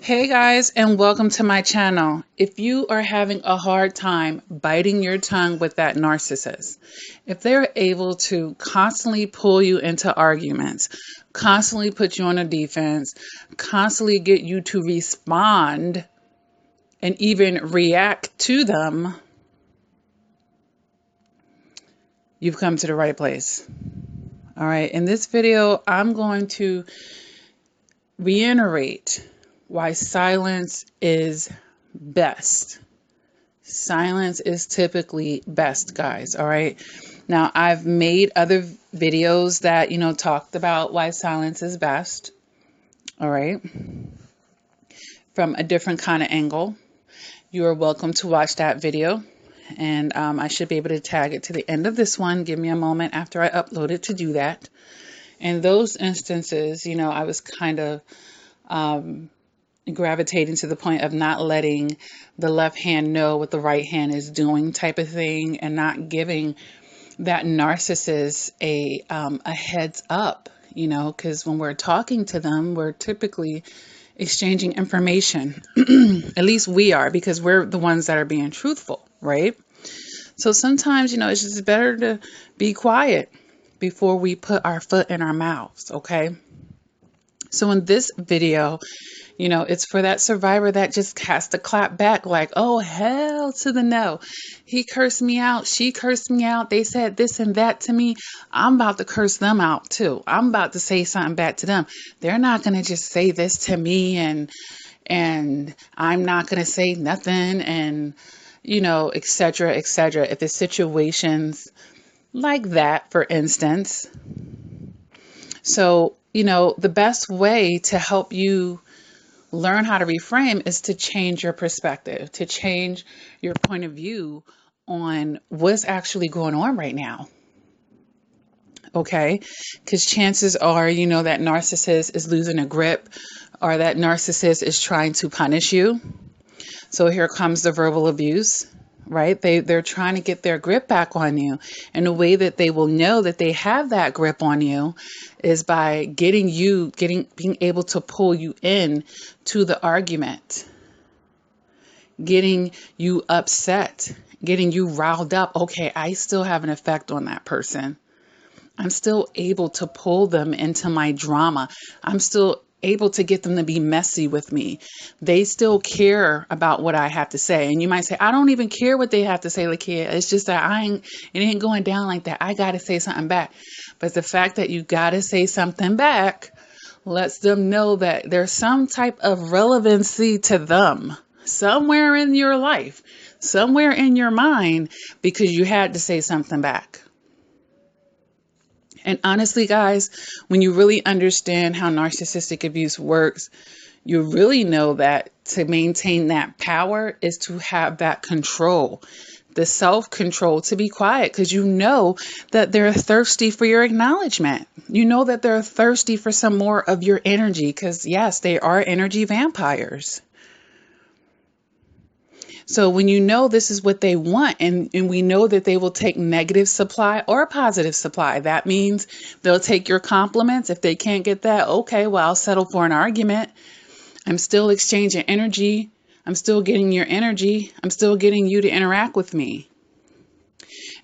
Hey guys, and welcome to my channel. If you are having a hard time biting your tongue with that narcissist, if they're able to constantly pull you into arguments, constantly put you on a defense, constantly get you to respond and even react to them, you've come to the right place. All right, in this video, I'm going to reiterate why silence is best. Silence is typically best, guys. All right. Now, I've made other videos that, talked about why silence is best. All right. From a different kind of angle. You are welcome to watch that video. And I should be able to tag it to the end of this one. Give me a moment after I upload it to do that. In those instances, I was kind of gravitating to the point of not letting the left hand know what the right hand is doing type of thing, and not giving that narcissist a heads up, because when we're talking to them, we're typically exchanging information. At least we are, because we're the ones that are being truthful, right? So sometimes, it's just better to be quiet before we put our foot in our mouths, okay? So in this video, it's for that survivor that just has to clap back like, oh, hell to the no. He cursed me out. She cursed me out. They said this and that to me. I'm about to curse them out too. I'm about to say something back to them. They're not going to just say this to me and I'm not going to say nothing and, et cetera, et cetera. If it's situations like that, for instance. So, the best way to help you learn how to reframe is to change your perspective, to change your point of view on what's actually going on right now. Okay? Because chances are, that narcissist is losing a grip, or that narcissist is trying to punish you. So here comes the verbal abuse, right? They're trying to get their grip back on you. And the way that they will know that they have that grip on you is by being able to pull you in to the argument, getting you upset, getting you riled up. Okay, I still have an effect on that person. I'm still able to pull them into my drama. I'm still able to get them to be messy with me. They still care about what I have to say. And you might say, I don't even care what they have to say, Lakia. It's just that it ain't going down like that. I got to say something back. But the fact that you got to say something back lets them know that there's some type of relevancy to them somewhere in your life, somewhere in your mind, because you had to say something back. And honestly, guys, when you really understand how narcissistic abuse works, you really know that to maintain that power is to have that control, the self-control, to be quiet, because you know that they're thirsty for your acknowledgement. You know that they're thirsty for some more of your energy, because yes, they are energy vampires. So when you know this is what they want, and we know that they will take negative supply or positive supply, that means they'll take your compliments. If they can't get that, okay, well, I'll settle for an argument. I'm still exchanging energy. I'm still getting your energy. I'm still getting you to interact with me.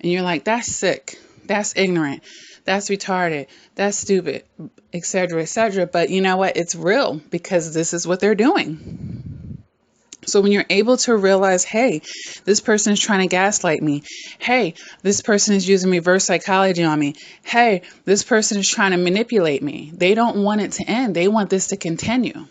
And you're like, that's sick. That's ignorant. That's retarded. That's stupid, et cetera, et cetera. But you know what? It's real, because this is what they're doing. So when you're able to realize, hey, this person is trying to gaslight me. Hey, this person is using reverse psychology on me. Hey, this person is trying to manipulate me. They don't want it to end. They want this to continue.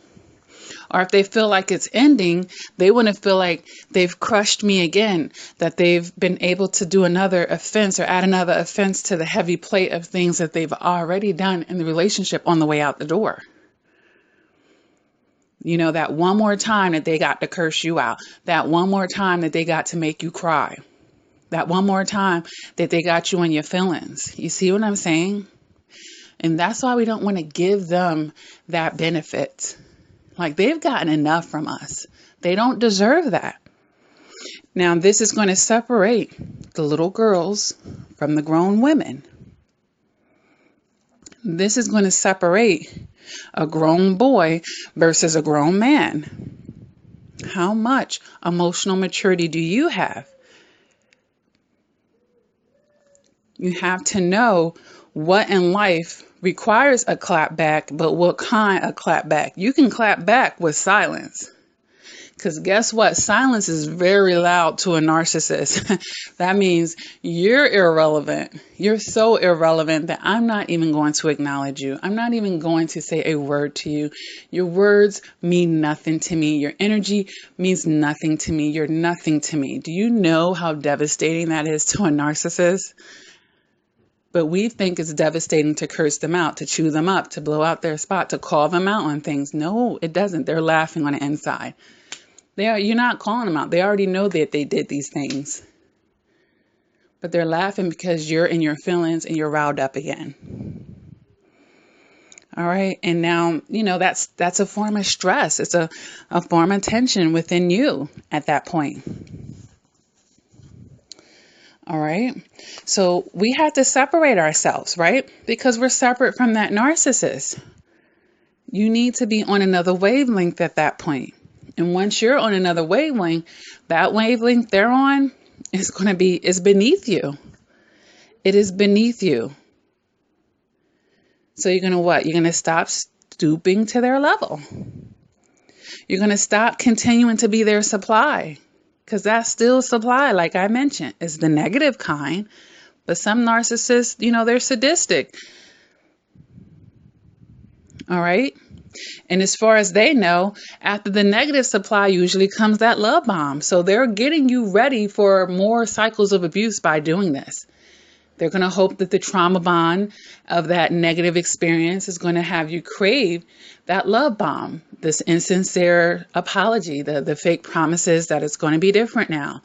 Or if they feel like it's ending, they want to feel like they've crushed me again, that they've been able to do another offense or add another offense to the heavy plate of things that they've already done in the relationship on the way out the door. That one more time that they got to curse you out. That one more time that they got to make you cry. That one more time that they got you in your feelings. You see what I'm saying? And that's why we don't want to give them that benefit. Like, they've gotten enough from us. They don't deserve that. Now, this is going to separate the little girls from the grown women. This is going to separate a grown boy versus a grown man. How much emotional maturity do you have? You have to know what in life requires a clap back, but what kind of clap back. You can clap back with silence. Because guess what? Silence is very loud to a narcissist. That means you're irrelevant. You're so irrelevant that I'm not even going to acknowledge you. I'm not even going to say a word to you. Your words mean nothing to me. Your energy means nothing to me. You're nothing to me. Do you know how devastating that is to a narcissist? But we think it's devastating to curse them out, to chew them up, to blow out their spot, to call them out on things. No, it doesn't. They're laughing on the inside. You're not calling them out. They already know that they did these things. But they're laughing because you're in your feelings and you're riled up again. All right. And now, that's a form of stress. It's a form of tension within you at that point. All right. So we have to separate ourselves, right? Because we're separate from that narcissist. You need to be on another wavelength at that point. And once you're on another wavelength, that wavelength they're on is beneath you. It is beneath you. So you're going to what? You're going to stop stooping to their level. You're going to stop continuing to be their supply. Because that's still supply, like I mentioned. It's the negative kind. But some narcissists, they're sadistic. All right. And as far as they know, after the negative supply usually comes that love bomb. So they're getting you ready for more cycles of abuse by doing this. They're going to hope that the trauma bond of that negative experience is going to have you crave that love bomb, this insincere apology, the fake promises that it's going to be different now,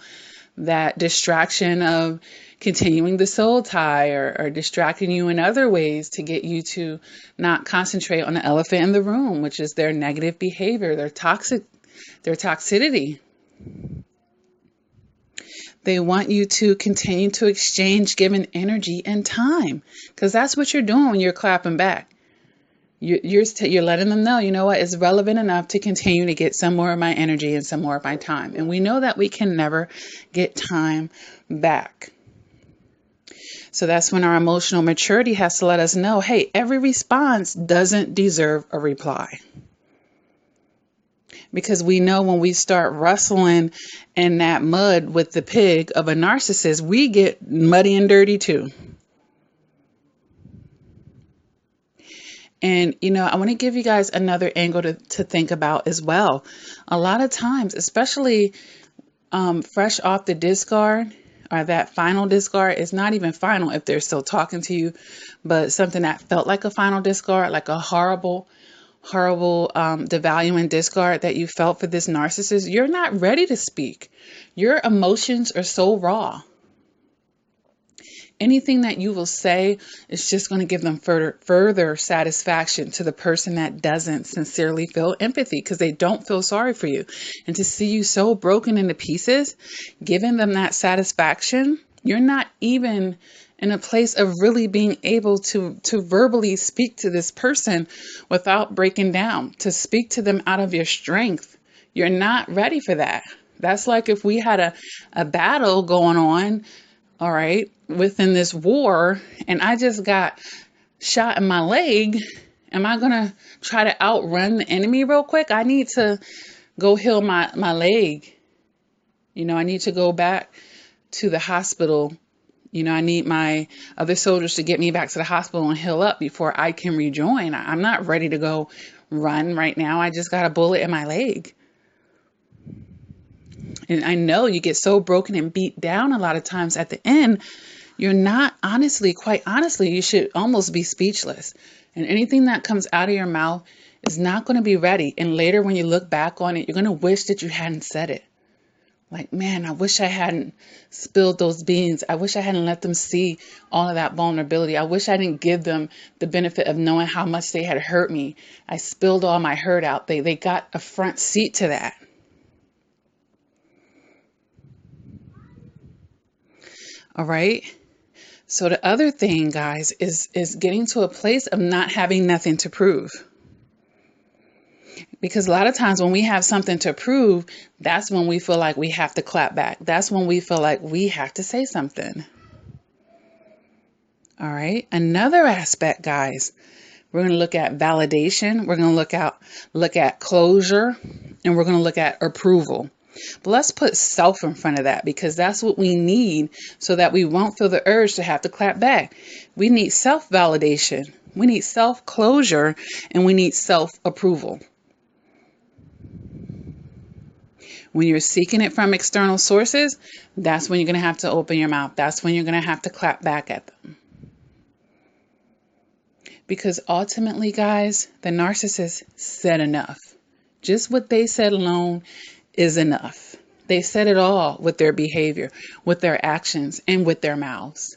that distraction of continuing the soul tie or distracting you in other ways to get you to not concentrate on the elephant in the room, which is their negative behavior, their toxicity. They want you to continue to exchange given energy and time, because that's what you're doing when you're clapping back. You're letting them know, it's relevant enough to continue to get some more of my energy and some more of my time. And we know that we can never get time back. So that's when our emotional maturity has to let us know, hey, every response doesn't deserve a reply. Because we know when we start wrestling in that mud with the pig of a narcissist, we get muddy and dirty too. And, I want to give you guys another angle to think about as well. A lot of times, especially fresh off the discard, or that final discard is not even final if they're still talking to you, but something that felt like a final discard, like a horrible, devaluing discard that you felt for this narcissist, you're not ready to speak. Your emotions are so raw. Anything that you will say is just going to give them further satisfaction to the person that doesn't sincerely feel empathy, because they don't feel sorry for you. And to see you so broken into pieces, giving them that satisfaction, you're not even in a place of really being able to verbally speak to this person without breaking down, to speak to them out of your strength. You're not ready for that. That's like if we had a battle going on, all right, within this war, and I just got shot in my leg. Am I going to try to outrun the enemy real quick? I need to go heal my leg. I need to go back to the hospital. I need my other soldiers to get me back to the hospital and heal up before I can rejoin. I'm not ready to go run right now. I just got a bullet in my leg. And I know you get so broken and beat down a lot of times at the end, you're not quite honestly, you should almost be speechless. And anything that comes out of your mouth is not going to be ready. And later when you look back on it, you're going to wish that you hadn't said it. Like, man, I wish I hadn't spilled those beans. I wish I hadn't let them see all of that vulnerability. I wish I didn't give them the benefit of knowing how much they had hurt me. I spilled all my hurt out. They got a front seat to that. All right. So the other thing, guys, is getting to a place of not having nothing to prove. Because a lot of times when we have something to prove, that's when we feel like we have to clap back. That's when we feel like we have to say something. All right. Another aspect, guys, we're going to look at validation. We're going to look at closure, and we're going to look at approval. But let's put self in front of that, because that's what we need so that we won't feel the urge to have to clap back. We need self-validation. We need self-closure, and we need self-approval. When you're seeking it from external sources, that's when you're going to have to open your mouth. That's when you're going to have to clap back at them. Because ultimately, guys, the narcissist said enough. Just what they said alone is enough. They said it all with their behavior, with their actions, and with their mouths.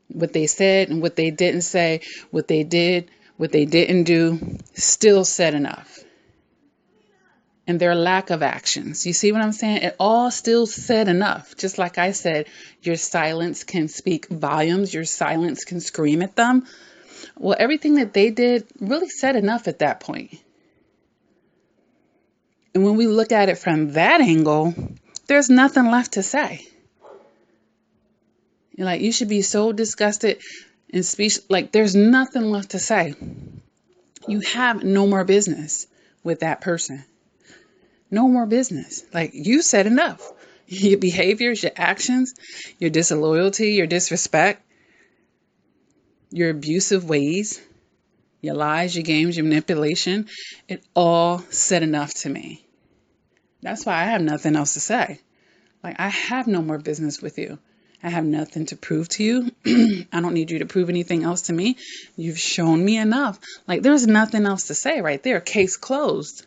What they said and what they didn't say, what they did, what they didn't do, still said enough. And their lack of actions. You see what I'm saying? It all still said enough. Just like I said, your silence can speak volumes. Your silence can scream at them. Well, everything that they did really said enough at that point. And when we look at it from that angle, there's nothing left to say. You're like, you should be so disgusted and speech. Like, there's nothing left to say. You have no more business with that person. No more business. Like, you said enough. Your behaviors, your actions, your disloyalty, your disrespect, your abusive ways, your lies, your games, your manipulation, it all said enough to me. That's why I have nothing else to say. Like, I have no more business with you. I have nothing to prove to you. I don't need you to prove anything else to me. You've shown me enough. Like, there's nothing else to say right there. Case closed.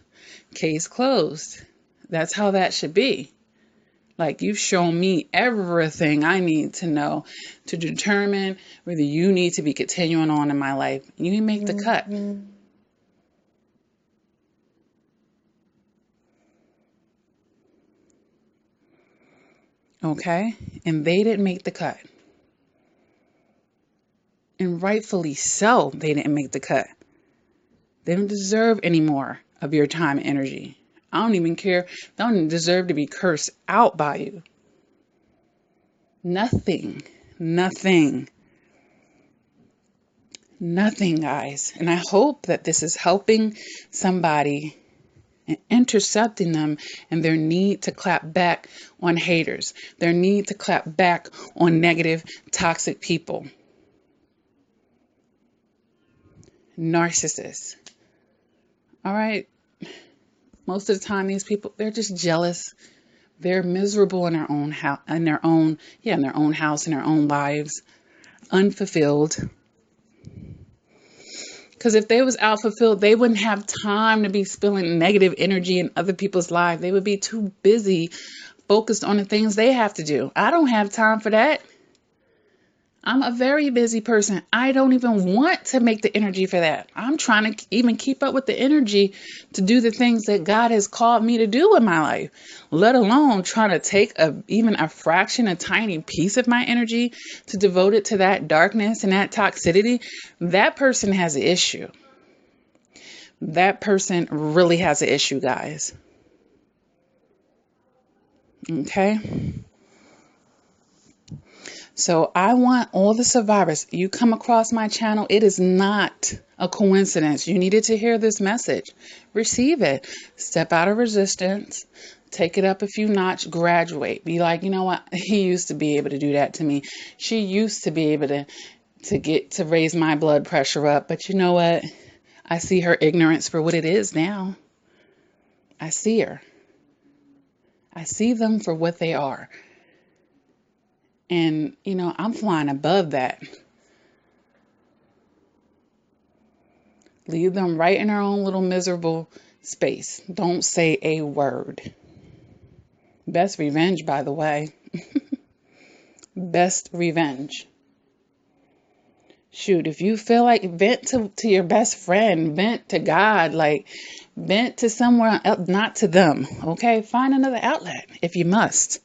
Case closed. That's how that should be. Like, you've shown me everything I need to know to determine whether you need to be continuing on in my life. You make the cut. Okay? And they didn't make the cut. And rightfully so, they didn't make the cut. They don't deserve any more of your time and energy. I don't even care. They don't even deserve to be cursed out by you. Nothing, guys. And I hope that this is helping somebody and intercepting them in their need to clap back on haters, their need to clap back on negative, toxic people. Narcissists. All right. Most of the time, these people, they're just jealous. They're miserable in their own house, in their own house, in their own lives, unfulfilled. Because if they was out fulfilled, they wouldn't have time to be spilling negative energy in other people's lives. They would be too busy, focused on the things they have to do. I don't have time for that. I'm a very busy person. I don't even want to make the energy for that. I'm trying to even keep up with the energy to do the things that God has called me to do in my life, let alone trying to take even a fraction, a tiny piece of my energy to devote it to that darkness and that toxicity. That person has an issue. That person really has an issue, guys. Okay? So I want all the survivors, you come across my channel, it is not a coincidence. You needed to hear this message. Receive it. Step out of resistance. Take it up a few notch. Graduate. Be like, you know what? He used to be able to do that to me. She used to be able to raise my blood pressure up. But you know what? I see her ignorance for what it is now. I see her. I see them for what they are. And, you know, I'm flying above that. Leave them right in their own little miserable space. Don't say a word. Best revenge, by the way. Best revenge. Shoot, if you feel like vent to your best friend, vent to God, like vent to somewhere else, not to them. Okay, find another outlet if you must.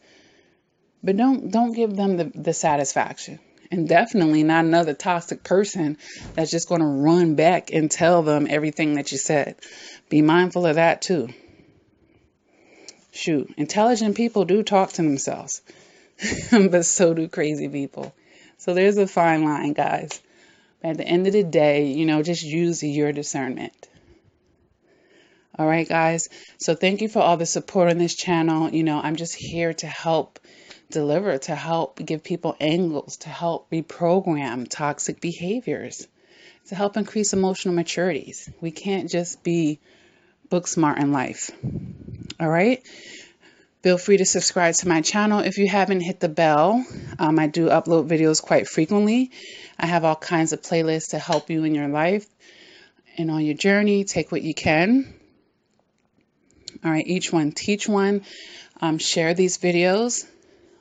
But don't give them the satisfaction. And definitely not another toxic person that's just going to run back and tell them everything that you said. Be mindful of that too. Shoot, intelligent people do talk to themselves, but so do crazy people. So there's a fine line, guys. But at the end of the day, just use your discernment. All right, guys. So thank you for all the support on this channel. I'm just here to help deliver, to help give people angles, to help reprogram toxic behaviors, to help increase emotional maturities. We can't just be book smart in life. All right. Feel free to subscribe to my channel if you haven't. Hit the bell. I do upload videos quite frequently. I have all kinds of playlists to help you in your life and on your journey. Take what you can. All right, each one teach one. Share these videos.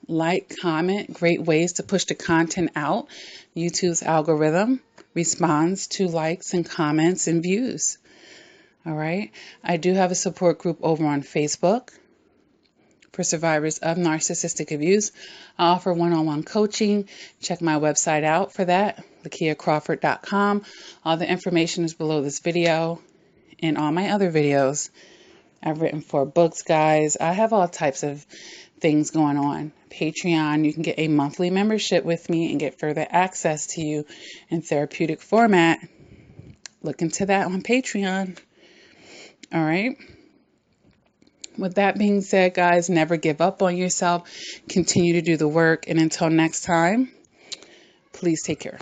Like, comment. Great ways to push the content out. YouTube's algorithm responds to likes and comments and views. All right. I do have a support group over on Facebook for survivors of narcissistic abuse. I offer one-on-one coaching. Check my website out for that, lakiacrawford.com. All the information is below this video and all my other videos. I've written 4 books, guys. I have all types of things going on. Patreon, you can get a monthly membership with me and get further access to you in therapeutic format. Look into that on Patreon. All right. With that being said, guys, never give up on yourself. Continue to do the work. And until next time, please take care.